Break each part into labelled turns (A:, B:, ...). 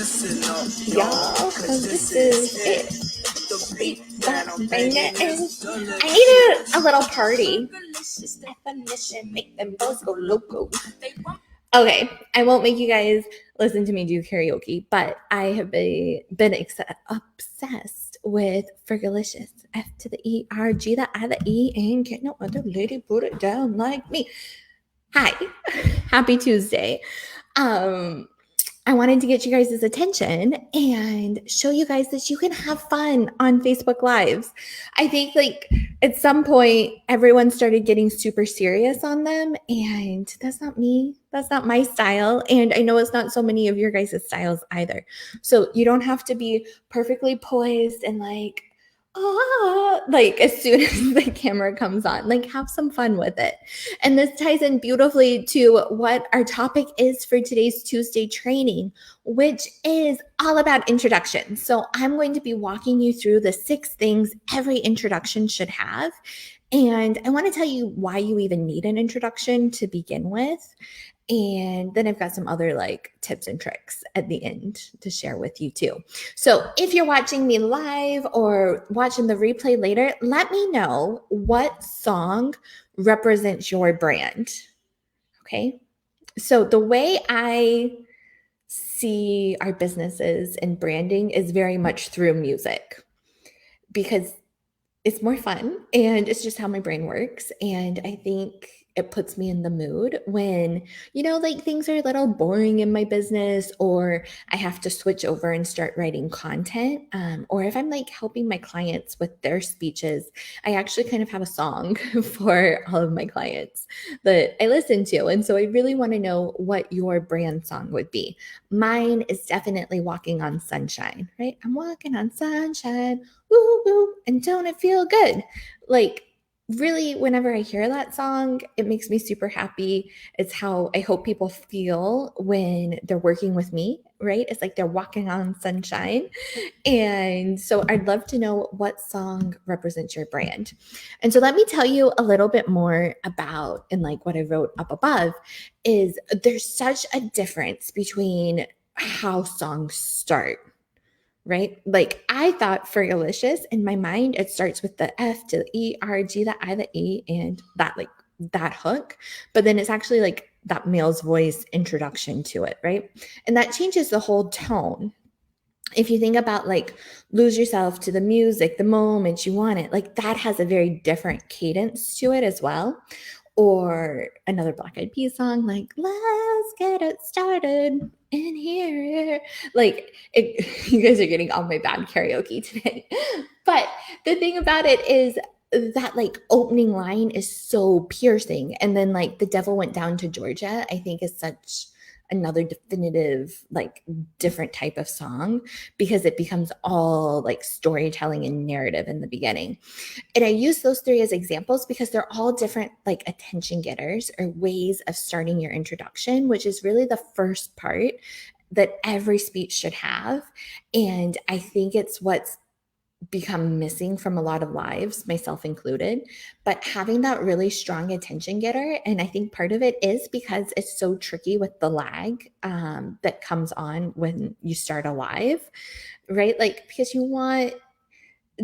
A: y'all, because this is it. The beat that I'm banging is. I need a little party. Definition, make them boys go loco. Okay, I won't make you guys listen to me do karaoke, but I have been obsessed with Fergalicious. F to the E, R, G, the I, the E, and can't no other lady put it down like me. Hi, happy Tuesday. I wanted to get you guys' attention and show you guys that you can have fun on Facebook Lives. I think like at some point everyone started getting super serious on them, and that's not me. That's not my style. And I know it's not so many of your guys' styles either. So you don't have to be perfectly poised and like as soon as the camera comes on, like have some fun with it. And this ties in beautifully to what our topic is for today's Tuesday training, which is all about introduction. So I'm going to be walking you through the 6 things every introduction should have. And I want to tell you why you even need an introduction to begin with. And then I've got some other like tips and tricks at the end to share with you too. So if you're watching me live or watching the replay later, let me know what song represents your brand. Okay. So the way I see our businesses and branding is very much through music, because it's more fun and it's just how my brain works. And I think it puts me in the mood when, like things are a little boring in my business, or I have to switch over and start writing content. Or if I'm like helping my clients with their speeches, I actually kind of have a song for all of my clients that I listen to. And so I really want to know what your brand song would be. Mine is definitely Walking on Sunshine, right? I'm walking on sunshine. Woo, woo, and don't it feel good? Like, really, whenever I hear that song, it makes me super happy. It's how I hope people feel when they're working with me, right? It's like they're walking on sunshine. And so I'd love to know what song represents your brand. And so let me tell you a little bit more about, and like what I wrote up above, is there's such a difference between how songs start. Right? Like I thought Fergalicious in my mind, it starts with the F to the E, R, G, the I, the E, and that hook. But then it's actually like that male's voice introduction to it, right? And that changes the whole tone. If you think about like Lose Yourself to the music, the moment you want it, like that has a very different cadence to it as well. Or another Black Eyed Peas song, like "Let's Get It Started in Here." Like you guys are getting all my bad karaoke today. But the thing about it is that like opening line is so piercing, and then like "The Devil Went Down to Georgia," I think is such another definitive like different type of song, because it becomes all like storytelling and narrative in the beginning. And I use those 3 as examples because they're all different like attention getters or ways of starting your introduction, which is really the first part that every speech should have. And I think it's what's become missing from a lot of lives, myself included, but having that really strong attention getter. And I think part of it is because it's so tricky with the lag that comes on when you start a live, right? Like, because you want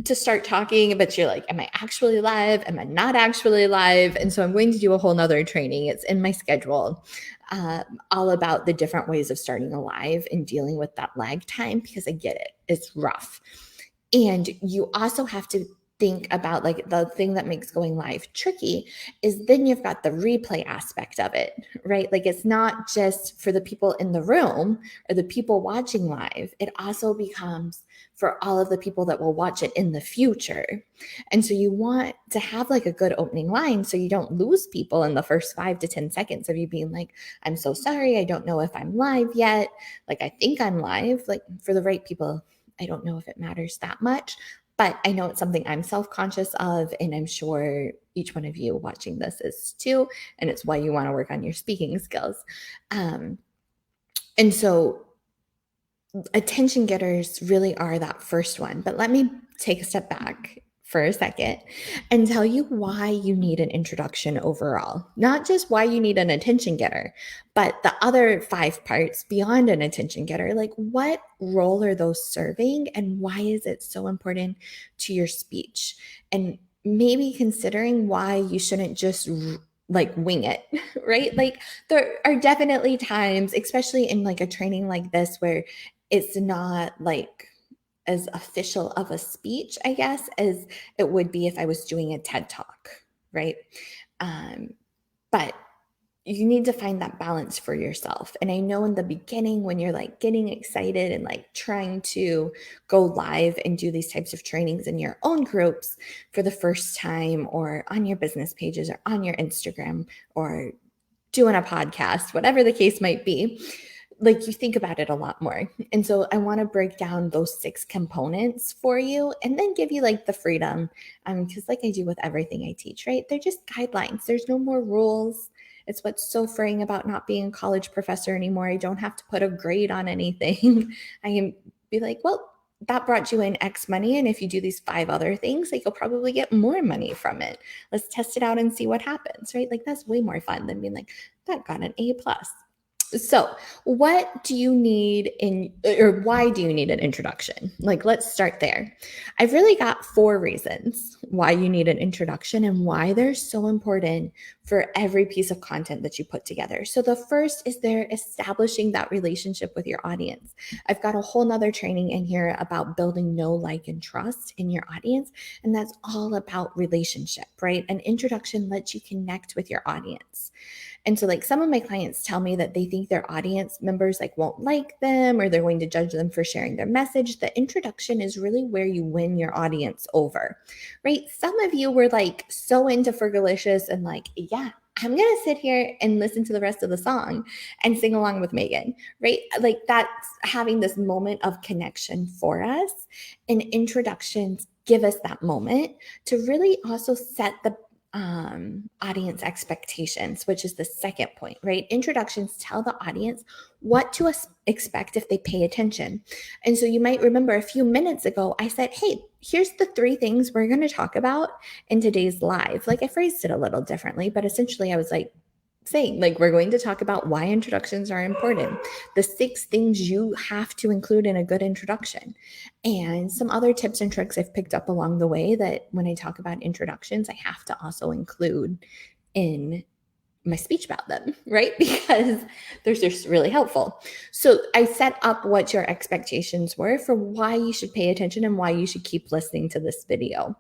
A: to start talking, but you're like, am I actually live? Am I not actually live? And so I'm going to do a whole nother training. It's in my schedule, all about the different ways of starting a live and dealing with that lag time, because I get it. It's rough. And you also have to think about like the thing that makes going live tricky is then you've got the replay aspect of it, right? Like it's not just for the people in the room or the people watching live. It also becomes for all of the people that will watch it in the future. And so you want to have like a good opening line so you don't lose people in the first 5 to 10 seconds of you being like, I'm so sorry, I don't know if I'm live yet. Like I think I'm live. Like for the right people, I don't know if it matters that much, but I know it's something I'm self-conscious of, and I'm sure each one of you watching this is too, and it's why you want to work on your speaking skills. And so attention getters really are that first one, but let me take a step back for a second and tell you why you need an introduction overall. Not just why you need an attention getter, but the other 5 parts beyond an attention getter. Like, what role are those serving and why is it so important to your speech? And maybe considering why you shouldn't just like wing it, right? Like, there are definitely times, especially in like a training like this, where it's not like as official of a speech, I guess, as it would be if I was doing a TED talk, right? Um, but you need to find that balance for yourself. And I know in the beginning, when you're like getting excited and like trying to go live and do these types of trainings in your own groups for the first time, or on your business pages, or on your Instagram, or doing a podcast, whatever the case might be, like you think about it a lot more. And so I want to break down those 6 components for you and then give you like the freedom. Because like I do with everything I teach, right? They're just guidelines. There's no more rules. It's what's so freeing about not being a college professor anymore. I don't have to put a grade on anything. I can be like, well, that brought you in X money. And if you do these 5 other things, like you'll probably get more money from it. Let's test it out and see what happens, right? Like that's way more fun than being like, that got an A plus. So, what do you need or why do you need an introduction? Like, let's start there. I've really got 4 reasons why you need an introduction and why they're so important for every piece of content that you put together. So, the first is they're establishing that relationship with your audience. I've got a whole nother training in here about building know, like, and trust in your audience. And that's all about relationship, right? An introduction lets you connect with your audience. And so like some of my clients tell me that they think their audience members like won't like them or they're going to judge them for sharing their message. The introduction is really where you win your audience over, right? Some of you were like so into Fergalicious and like, yeah, I'm going to sit here and listen to the rest of the song and sing along with Megan, right? Like that's having this moment of connection for us. And introductions give us that moment to really also set the audience expectations, which is the second point, right? Introductions tell the audience what to expect if they pay attention. And so you might remember a few minutes ago, I said, hey, here's the 3 things we're going to talk about in today's live. Like I phrased it a little differently, but essentially I was like, saying like we're going to talk about why introductions are important, the 6 things you have to include in a good introduction, and some other tips and tricks I've picked up along the way that when I talk about introductions I have to also include in my speech about them, right? Because they're just really helpful. So I set up what your expectations were for why you should pay attention and why you should keep listening to this video.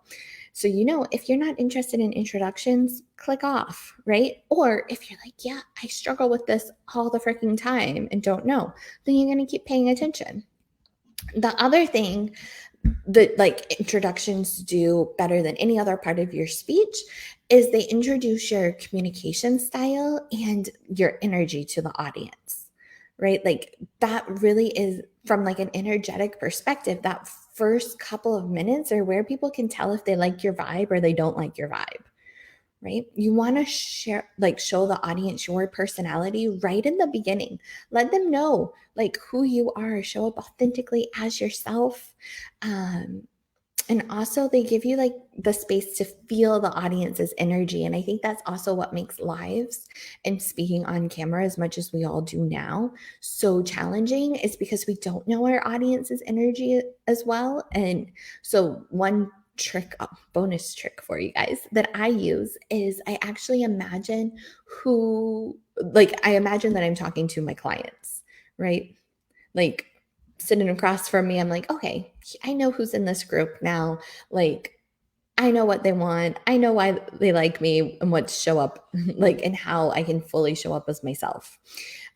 A: So, if you're not interested in introductions, click off, right? Or if you're like, yeah, I struggle with this all the freaking time and don't know, then you're going to keep paying attention. The other thing that like introductions do better than any other part of your speech is they introduce your communication style and your energy to the audience, right? Like that really is from like an energetic perspective, that first couple of minutes are where people can tell if they like your vibe or they don't like your vibe, right? You want to show the audience your personality right in the beginning. Let them know like who you are, show up authentically as yourself. And also they give you like the space to feel the audience's energy. And I think that's also what makes lives and speaking on camera, as much as we all do now, so challenging, is because we don't know our audience's energy as well. And so one trick, bonus trick for you guys that I use is I actually imagine I imagine that I'm talking to my clients, right? Like sitting across from me, I'm like, okay, I know who's in this group now. Like, I know what they want. I know why they like me and what to show up, like, and how I can fully show up as myself.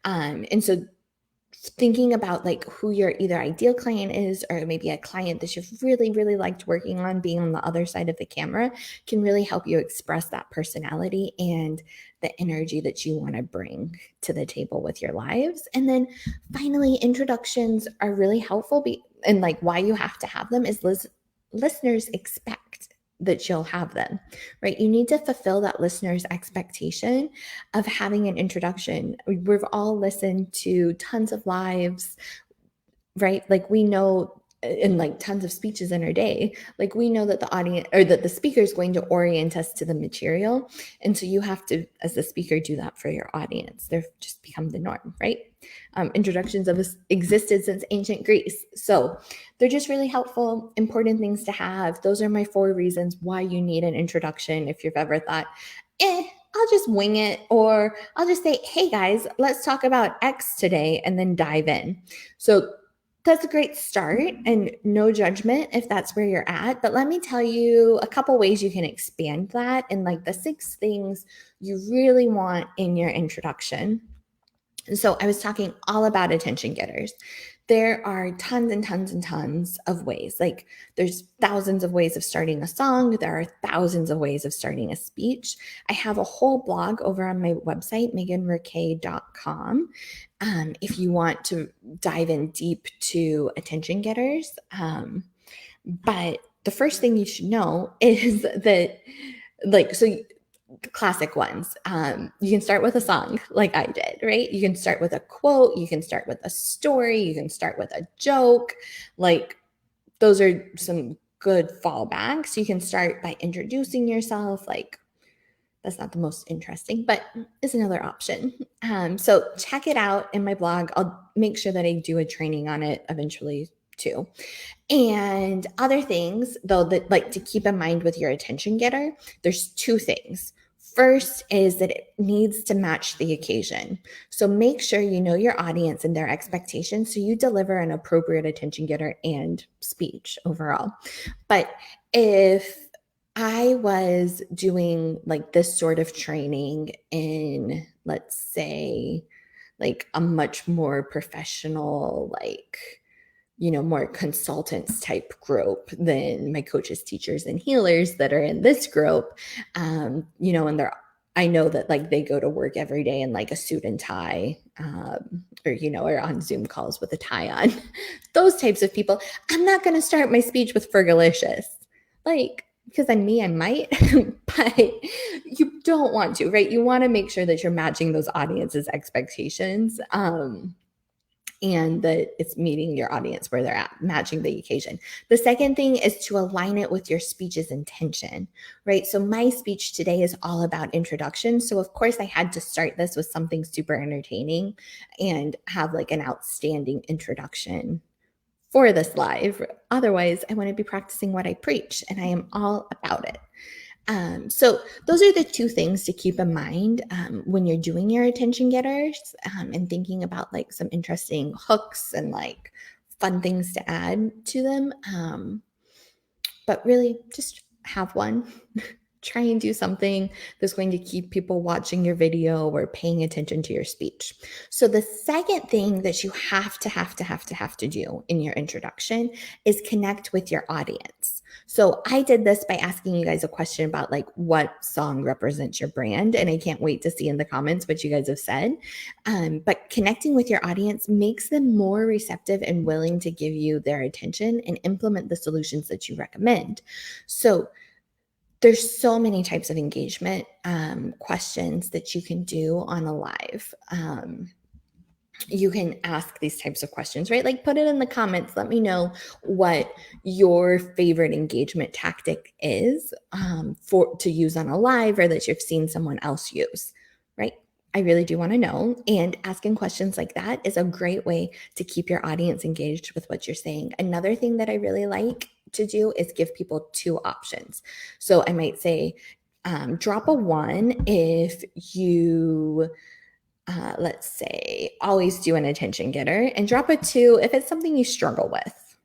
A: And so thinking about like who your either ideal client is or maybe a client that you've really, really liked working on being on the other side of the camera can really help you express that personality and the energy that you want to bring to the table with your lives. And then finally, introductions are really helpful. And like why you have to have them is listeners expect that you'll have them, right? You need to fulfill that listener's expectation of having an introduction. We've all listened to tons of lives, right? Like we know and like tons of speeches in our day, like we know that the audience or that the speaker is going to orient us to the material. And so you have to, as the speaker, do that for your audience. They've just become the norm, right? Introductions have existed since ancient Greece. So they're just really helpful, important things to have. Those are my 4 reasons why you need an introduction. If you've ever thought, I'll just wing it, or I'll just say, hey guys, let's talk about X today, and then dive in. So that's a great start, and no judgment if that's where you're at. But let me tell you a couple ways you can expand that, and like the 6 things you really want in your introduction. So I was talking all about attention getters. There are tons and tons and tons of ways. Like there's thousands of ways of starting a song. There are thousands of ways of starting a speech. I have a whole blog over on my website, meganriquet.com. If you want to dive in deep to attention getters. But the first thing you should know is that, like, so classic ones. You can start with a song like I did, right? You can start with a quote, you can start with a story, you can start with a joke. Like those are some good fallbacks. You can start by introducing yourself. Like that's not the most interesting, but is another option. So check it out in my blog. I'll make sure that I do a training on it eventually too. And other things, though, that like to keep in mind with your attention getter, there's 2 things. First is that it needs to match the occasion. So make sure you know your audience and their expectations so you deliver an appropriate attention getter and speech overall. But if I was doing like this sort of training in, let's say, like a much more professional, like, more consultants type group than my coaches, teachers, and healers that are in this group. And I know that like they go to work every day in like a suit and tie, or on Zoom calls with a tie on. Those types of people. I'm not going to start my speech with Fergalicious, like, because I'm me, I might, but you don't want to, right? You want to make sure that you're matching those audience's expectations. And that it's meeting your audience where they're at, matching the occasion. The second thing is to align it with your speech's intention, right? So my speech today is all about introduction. So of course I had to start this with something super entertaining and have like an outstanding introduction for this live. Otherwise, I want to be practicing what I preach, and I am all about it. So those are the 2 things to keep in mind when you're doing your attention getters and thinking about like some interesting hooks and like fun things to add to them. But really just have one. Try and do something that's going to keep people watching your video or paying attention to your speech. So the second thing that you have to do in your introduction is connect with your audience. So I did this by asking you guys a question about like what song represents your brand. And I can't wait to see in the comments what you guys have said. But connecting with your audience makes them more receptive and willing to give you their attention and implement the solutions that you recommend. So there's so many types of engagement questions that you can do on a live. You can ask these types of questions, right? Like put it in the comments. Let me know what your favorite engagement tactic is to use on a live, or that you've seen someone else use, right? I really do want to know. And asking questions like that is a great way to keep your audience engaged with what you're saying. Another thing that I really like to do is give people 2 options. So I might say, drop a 1 if you let's say, always do an attention getter, and drop a 2 if it's something you struggle with,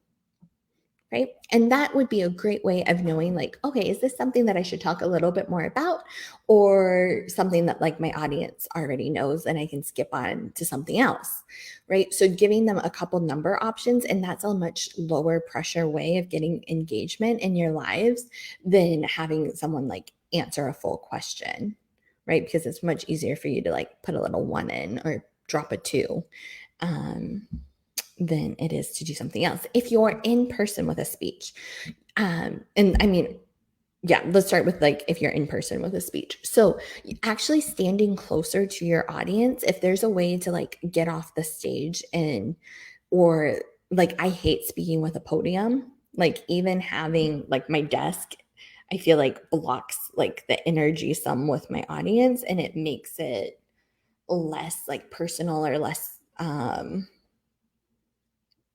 A: right? And that would be a great way of knowing like, okay, is this something that I should talk a little bit more about, or something that like my audience already knows and I can skip on to something else, right? So giving them a couple number options, and that's a much lower pressure way of getting engagement in your lives than having someone like answer a full question, right? Because it's much easier for you to like put a little 1 in or drop a 2 than it is to do something else. If you're in person with a speech, and I mean, yeah, let's start with like if you're in person with a speech. So actually standing closer to your audience, if there's a way to like get off the stage or like, I hate speaking with a podium. Like, even having like my desk, I feel like blocks like the energy some with my audience, and it makes it less like personal or less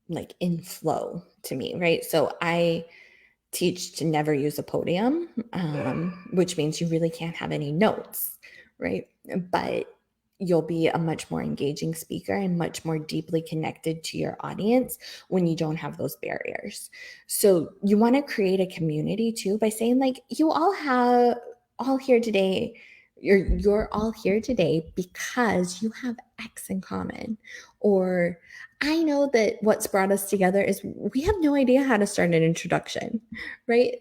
A: like in flow to me, right? So I teach to never use a podium, which means you really can't have any notes, right? But you'll be a much more engaging speaker and much more deeply connected to your audience when you don't have those barriers. So you want to create a community too by saying like, you all here today. You're all here today because you have X in common. Or I know that what's brought us together is we have no idea how to start an introduction, right?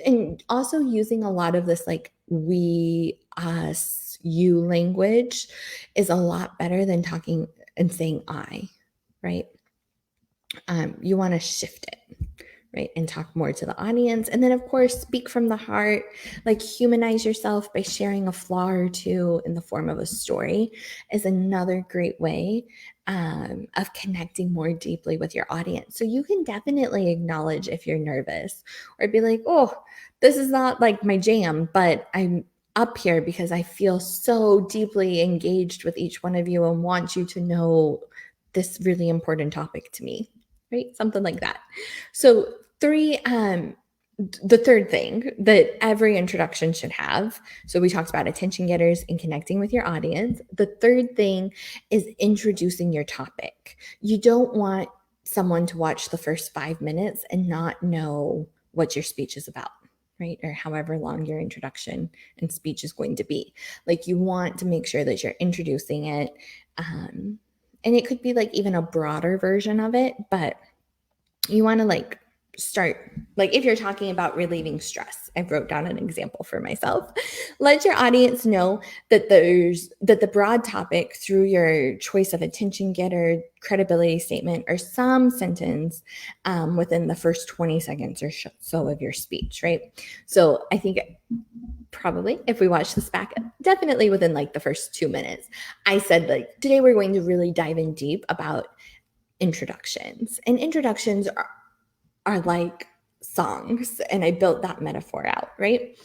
A: And also using a lot of this like we, us, you language is a lot better than talking and saying I, right? You want to shift it, right? And talk more to the audience. And then, of course, speak from the heart, like humanize yourself by sharing a flaw or two in the form of a story is another great way of connecting more deeply with your audience. So you can definitely acknowledge if you're nervous or be like, oh, this is not like my jam, but I'm up here because I feel so deeply engaged with each one of you and want you to know this really important topic to me, right? Something like that. So the third thing that every introduction should have. So we talked about attention getters and connecting with your audience. The third thing is introducing your topic. You don't want someone to watch the first 5 minutes and not know what your speech is about, right? Or however long your introduction and speech is going to be. Like you want to make sure that you're introducing it. And it could be like even a broader version of it, but you want to like start like if you're talking about relieving stress. I wrote down an example for myself. Let your audience know that the broad topic through your choice of attention getter, credibility statement, or some sentence within the first 20 seconds or so of your speech, right? So I think probably if we watch this back, definitely within like the first 2 minutes, I said like today we're going to really dive in deep about introductions. And introductions are like songs. And I built that metaphor out, right?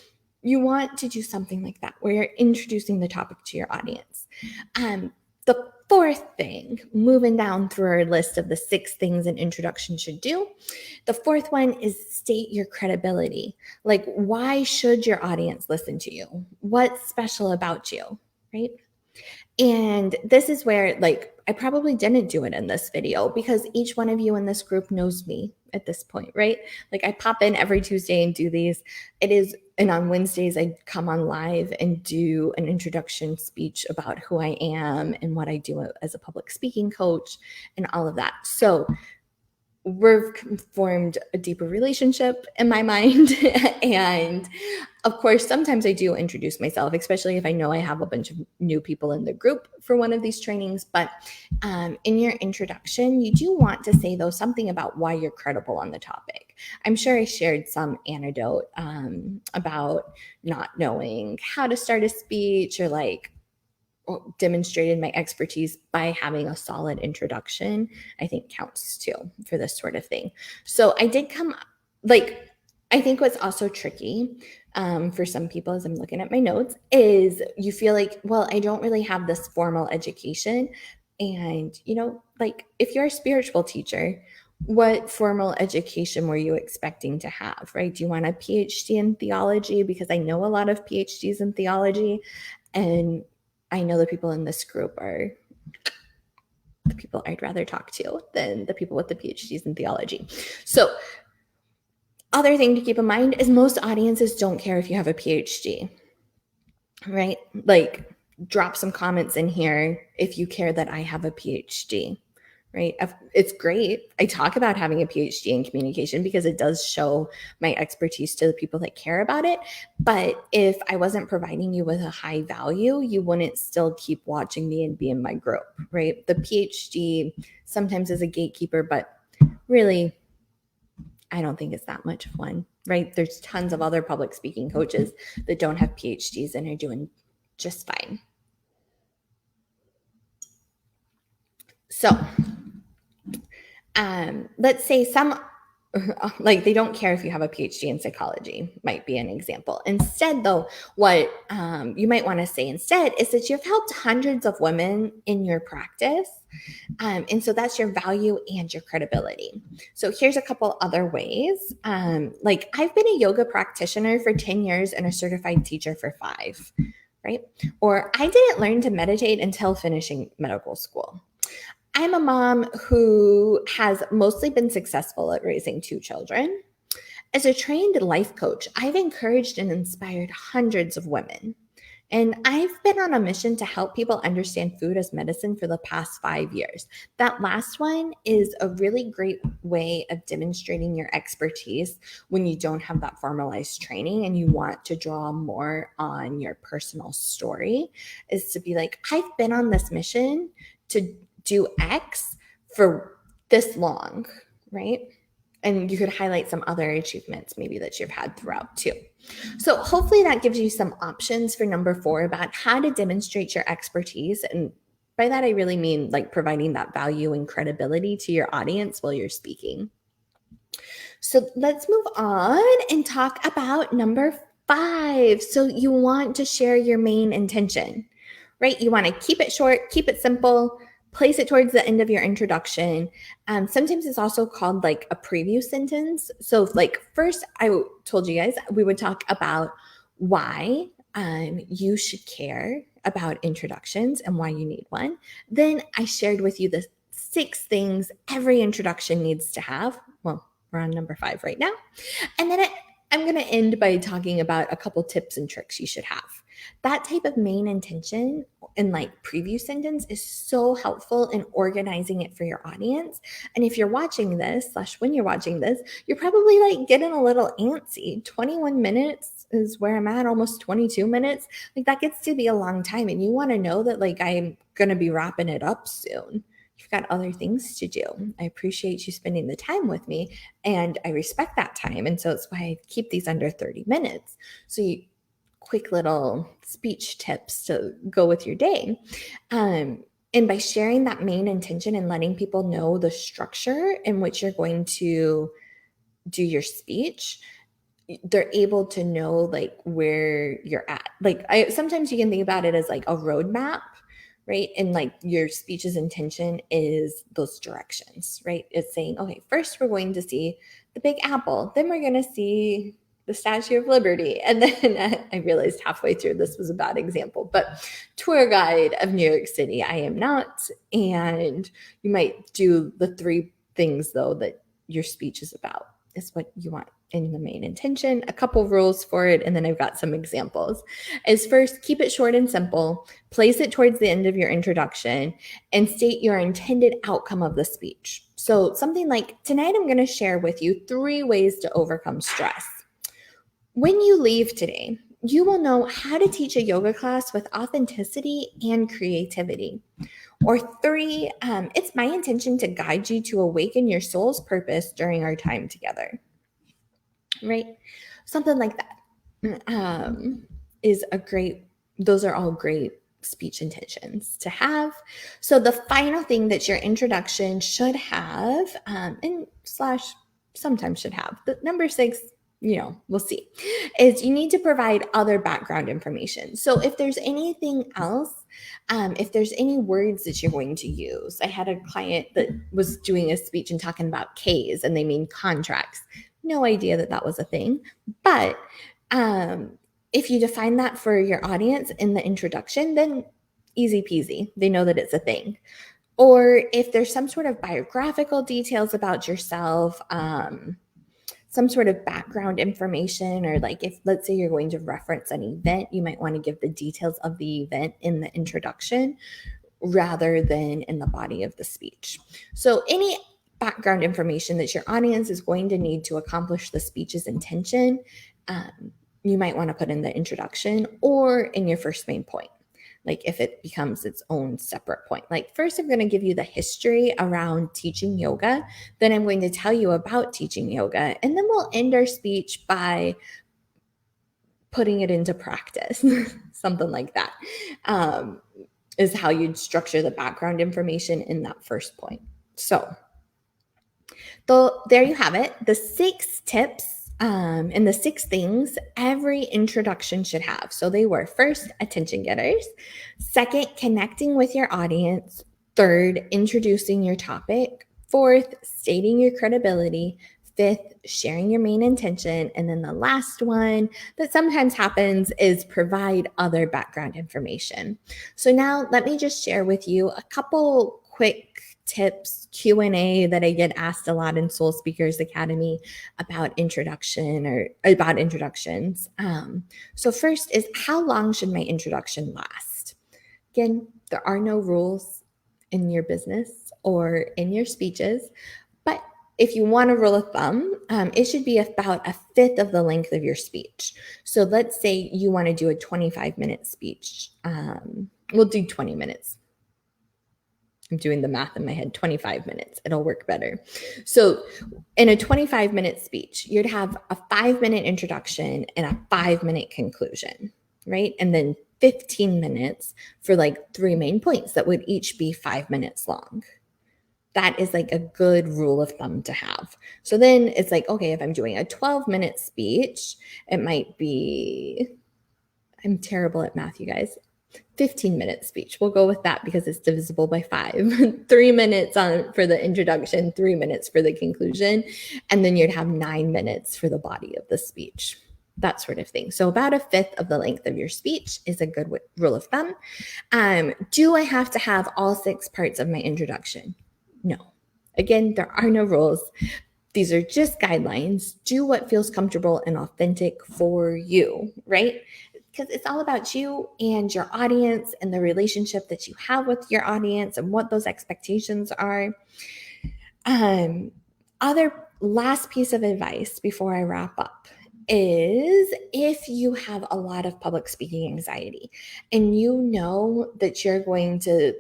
A: You want to do something like that where you're introducing the topic to your audience. The fourth thing, moving down through our list of the 6 things an introduction should do, the fourth one is state your credibility. Like, why should your audience listen to you? What's special about you, right? And this is where, like, I probably didn't do it in this video because each one of you in this group knows me at this point, right? Like, I pop in every Tuesday and do these. And on Wednesdays, I come on live and do an introduction speech about who I am and what I do as a public speaking coach and all of that. So, we've formed a deeper relationship in my mind. And of course, sometimes I do introduce myself, especially if I know I have a bunch of new people in the group for one of these trainings. But in your introduction, you do want to say, though, something about why you're credible on the topic. I'm sure I shared some anecdote about not knowing how to start a speech or like demonstrated my expertise by having a solid introduction, I think counts too for this sort of thing. So I did I think what's also tricky for some people as I'm looking at my notes is you feel like, well, I don't really have this formal education. And, like if you're a spiritual teacher, what formal education were you expecting to have, right? Do you want a PhD in theology? Because I know a lot of PhDs in theology. And I know the people in this group are the people I'd rather talk to than the people with the PhDs in theology. So, other thing to keep in mind is most audiences don't care if you have a PhD, right? Like, drop some comments in here if you care that I have a PhD, right? It's great. I talk about having a PhD in communication because it does show my expertise to the people that care about it. But if I wasn't providing you with a high value, you wouldn't still keep watching me and be in my group, right? The PhD sometimes is a gatekeeper, but really, I don't think it's that much of one, right? There's tons of other public speaking coaches that don't have PhDs and are doing just fine. So let's say some, like, they don't care if you have a PhD in psychology, might be an example. Instead, though, what you might want to say instead is that you've helped hundreds of women in your practice. And so that's your value and your credibility. So here's a couple other ways. Like, I've been a yoga practitioner for 10 years and a certified teacher for 5, right? Or I didn't learn to meditate until finishing medical school. I'm a mom who has mostly been successful at raising 2 children. As a trained life coach, I've encouraged and inspired hundreds of women. And I've been on a mission to help people understand food as medicine for the past 5 years. That last one is a really great way of demonstrating your expertise when you don't have that formalized training and you want to draw more on your personal story, is to be like, I've been on this mission to do X for this long, right? And you could highlight some other achievements maybe that you've had throughout too. So hopefully that gives you some options for number 4 about how to demonstrate your expertise. And by that, I really mean like providing that value and credibility to your audience while you're speaking. So let's move on and talk about number 5. So you want to share your main intention, right? You want to keep it short, keep it simple, place it towards the end of your introduction. Sometimes it's also called like a preview sentence. So like first I told you guys we would talk about why you should care about introductions and why you need one. Then I shared with you the 6 things every introduction needs to have. Well, we're on number 5 right now. And then I'm going to end by talking about a couple tips and tricks you should have. That type of main intention and like preview sentence is so helpful in organizing it for your audience. And if you're watching this, / when you're watching this, you're probably like getting a little antsy. 21 minutes is where I'm at, almost 22 minutes. Like that gets to be a long time. And you want to know that like I'm going to be wrapping it up soon. You've got other things to do. I appreciate you spending the time with me and I respect that time. And so it's why I keep these under 30 minutes. So you quick little speech tips to go with your day. And by sharing that main intention and letting people know the structure in which you're going to do your speech, they're able to know like where you're at. Like sometimes you can think about it as like a roadmap, right? And like your speech's intention is those directions, right? It's saying, okay, first we're going to see the Big Apple, then we're going to see the Statue of Liberty. And then I realized halfway through this was a bad example, but tour guide of New York City, I am not. And you might do the 3 things though that your speech is about, is what you want in the main intention. A couple rules for it, and then I've got some examples. Is first, keep it short and simple, place it towards the end of your introduction, and state your intended outcome of the speech. So something like, tonight I'm going to share with you 3 ways to overcome stress. When you leave today, you will know how to teach a yoga class with authenticity and creativity. Or 3, it's my intention to guide you to awaken your soul's purpose during our time together. Right? Something like that is a great, those are all great speech intentions to have. So the final thing that your introduction should have, and / sometimes should have, the number 6, we'll see, is you need to provide other background information. So if there's anything else, if there's any words that you're going to use, I had a client that was doing a speech and talking about Ks and they mean contracts. No idea that was a thing. But if you define that for your audience in the introduction, then easy peasy. They know that it's a thing. Or if there's some sort of biographical details about yourself, some sort of background information, or like if, let's say you're going to reference an event, you might want to give the details of the event in the introduction rather than in the body of the speech. So any background information that your audience is going to need to accomplish the speech's intention, you might want to put in the introduction or in your first main point. Like if it becomes its own separate point. Like first I'm going to give you the history around teaching yoga. Then I'm going to tell you about teaching yoga. And then we'll end our speech by putting it into practice. Something like that is how you'd structure the background information in that first point. So So there you have it, the 6 tips and the 6 things every introduction should have. So they were: first, attention getters; second, connecting with your audience; third, introducing your topic; fourth, stating your credibility; fifth, sharing your main intention; and then the last one that sometimes happens is provide other background information. So now let me just share with you a couple quick tips, Q&A that I get asked a lot in Soul Speakers Academy about introduction or about introductions. So first is, how long should my introduction last? Again, there are no rules in your business or in your speeches, but if you want a rule of thumb, it should be about a fifth of the length of your speech. So let's say you want to do a 25-minute speech. We'll do 20 minutes. I'm doing the math in my head, 25 minutes. It'll work better. So in a 25-minute speech, you'd have a 5-minute introduction and a 5-minute conclusion, right? And then 15 minutes for like 3 main points that would each be 5 minutes long. That is like a good rule of thumb to have. So then it's like, okay, if I'm doing a 12-minute speech, it might be, I'm terrible at math, you guys, 15-minute speech. We'll go with that because it's divisible by 5. 3 minutes for the introduction, 3 minutes for the conclusion, and then you'd have 9 minutes for the body of the speech. That sort of thing. So about a fifth of the length of your speech is a good rule of thumb. Do I have to have all 6 parts of my introduction? No. Again, there are no rules. These are just guidelines. Do what feels comfortable and authentic for you, right? Because it's all about you and your audience and the relationship that you have with your audience and what those expectations are. Other last piece of advice before I wrap up is, if you have a lot of public speaking anxiety and you know that you're going to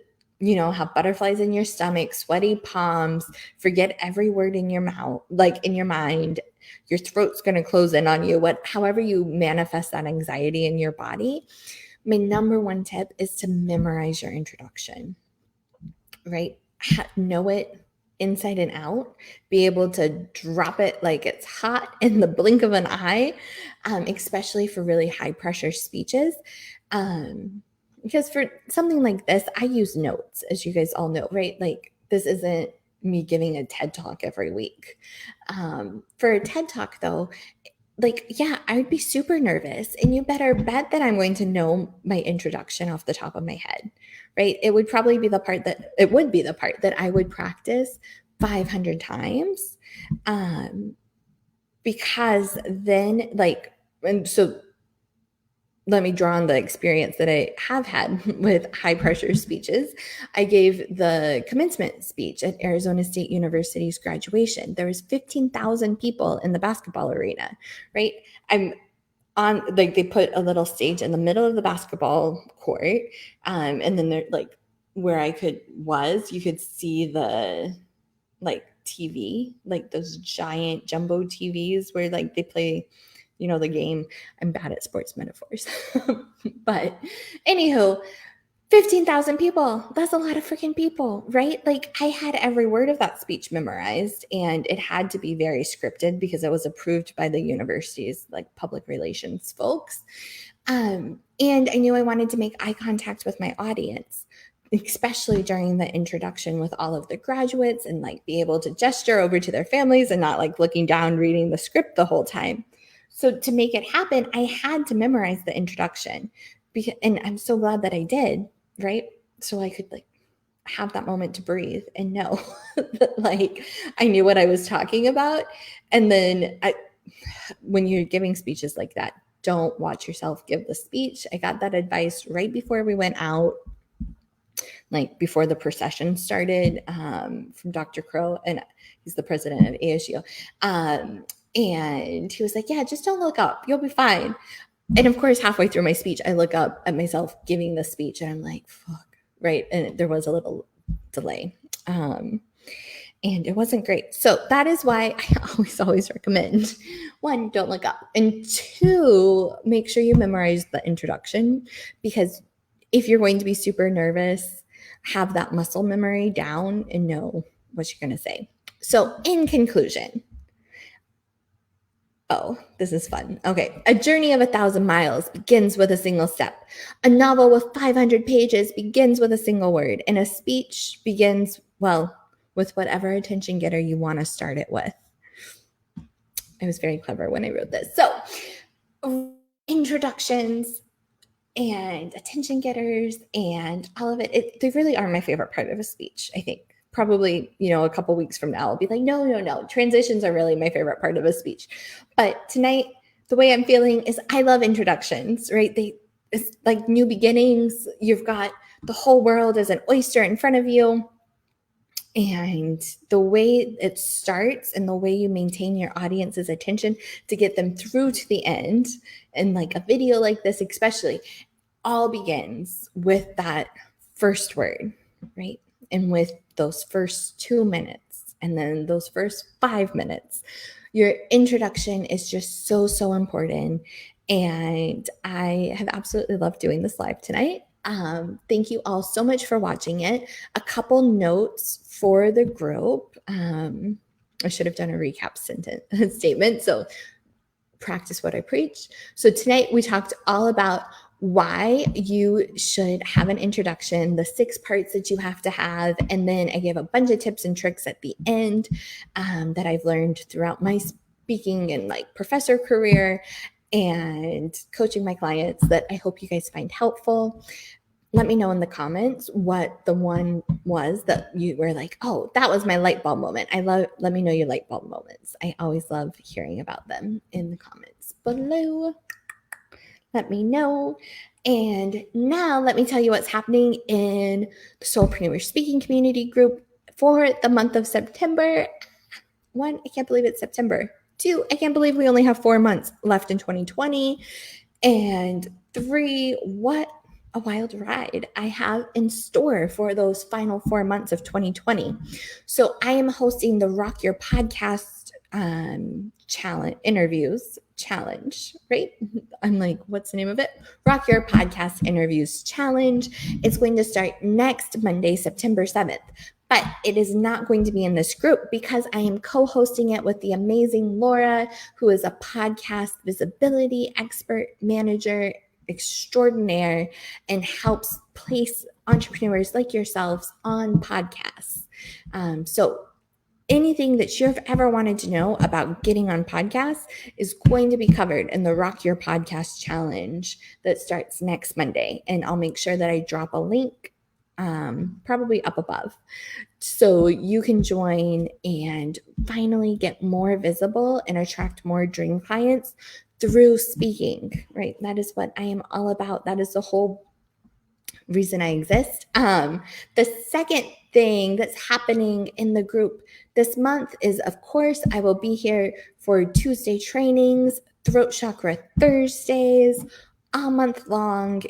A: have butterflies in your stomach, sweaty palms, forget every word in your mouth, like in your mind, your throat's going to close in on you, however you manifest that anxiety in your body, my number one tip is to memorize your introduction, right? Know it inside and out, be able to drop it like it's hot in the blink of an eye, especially for really high pressure speeches. Because for something like this, I use notes, as you guys all know, right? Like, this isn't me giving a TED Talk every week. For a TED Talk, though, like, yeah, I would be super nervous, and you better bet that I'm going to know my introduction off the top of my head, right? It would be the part that I would practice 500 times, because then, and so let me draw on the experience that I have had with high pressure speeches. I gave the commencement speech at Arizona State University's graduation. There was 15,000 people in the basketball arena, right? I'm on, like, they put a little stage in the middle of the basketball court. And then there, like, where you could see the, like, TV, like those giant jumbo TVs where, like, they play, the game. I'm bad at sports metaphors. But anywho, 15,000 people. That's a lot of freaking people, right? Like, I had every word of that speech memorized, and it had to be very scripted because it was approved by the university's, like, public relations folks. And I knew I wanted to make eye contact with my audience, especially during the introduction with all of the graduates, and, like, be able to gesture over to their families and not, like, looking down, reading the script the whole time. So to make it happen, I had to memorize the introduction, and I'm so glad that I did, right? So I could, like, have that moment to breathe and know that, like, I knew what I was talking about. And then when you're giving speeches like that, don't watch yourself give the speech. I got that advice right before we went out, like before the procession started, from Dr. Crow, and he's the president of ASU. And he was like, yeah, just don't look up. You'll be fine. And of course, halfway through my speech, I look up at myself giving the speech, and I'm like, fuck, right? And there was a little delay. And it wasn't great. So that is why I always recommend, 1, don't look up. And 2, make sure you memorize the introduction, because if you're going to be super nervous, have that muscle memory down and know what you're going to say. So in conclusion, oh, this is fun. Okay. A journey of 1,000 miles begins with a single step. A novel with 500 pages begins with a single word. And a speech begins, well, with whatever attention getter you want to start it with. I was very clever when I wrote this. So, introductions and attention getters and all of it, they really are my favorite part of a speech, I think. Probably, a couple weeks from now, I'll be like, no. Transitions are really my favorite part of a speech. But tonight, the way I'm feeling is I love introductions, right? It's like new beginnings. You've got the whole world as an oyster in front of you. And the way it starts and the way you maintain your audience's attention to get them through to the end, and like a video like this, especially, all begins with that first word, right? And with those first 2 minutes and then those first 5 minutes. Your introduction is just so important. And I have absolutely loved doing this live tonight. Thank you all so much for watching it. A couple notes for the group. I should have done a recap statement. So practice what I preach. So tonight we talked all about why you should have an introduction, the 6 parts that you have to have, and then I gave a bunch of tips and tricks at the end that I've learned throughout my speaking and like professor career and coaching my clients that I hope you guys find helpful. Let me know in the comments what the one was that you were like, oh, that was my light bulb moment. Let me know your light bulb moments. I always love hearing about them in the comments below. Let me know. And now let me tell you what's happening in the Soulpreneur Speaking Community group for the month of September. 1, I can't believe it's September. 2, I can't believe we only have 4 months left in 2020. And 3, what a wild ride I have in store for those final 4 months of 2020. So I am hosting the Rock Your Podcast challenge, right? I'm like, what's the name of it? Rock Your Podcast Interviews Challenge. It's going to start next Monday, September 7th. But it is not going to be in this group because I am co-hosting it with the amazing Laura, who is a podcast visibility expert, manager extraordinaire, and helps place entrepreneurs like yourselves on podcasts. So anything that you've ever wanted to know about getting on podcasts is going to be covered in the Rock Your Podcast Challenge that starts next Monday. And I'll make sure that I drop a link probably up above so you can join and finally get more visible and attract more dream clients through speaking, right? That is what I am all about. That is the whole reason I exist. The second thing that's happening in the group this month is, of course, I will be here for Tuesday trainings, throat chakra Thursdays, all month long.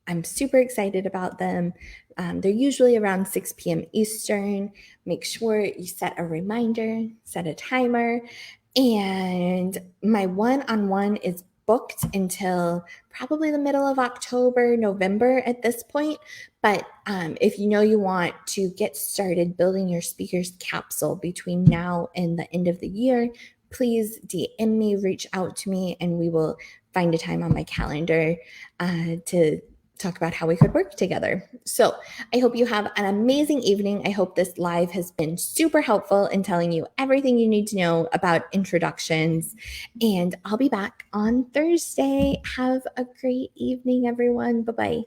A: I'm super excited about them. They're usually around 6 p.m. Eastern. Make sure you set a reminder, set a timer. And my one-on-one is booked until probably the middle of October, November at this point. But if you know you want to get started building your speaker's capsule between now and the end of the year, please DM me, reach out to me, and we will find a time on my calendar to talk about how we could work together. So I hope you have an amazing evening. I hope this live has been super helpful in telling you everything you need to know about introductions. And I'll be back on Thursday. Have a great evening, everyone. Bye-bye.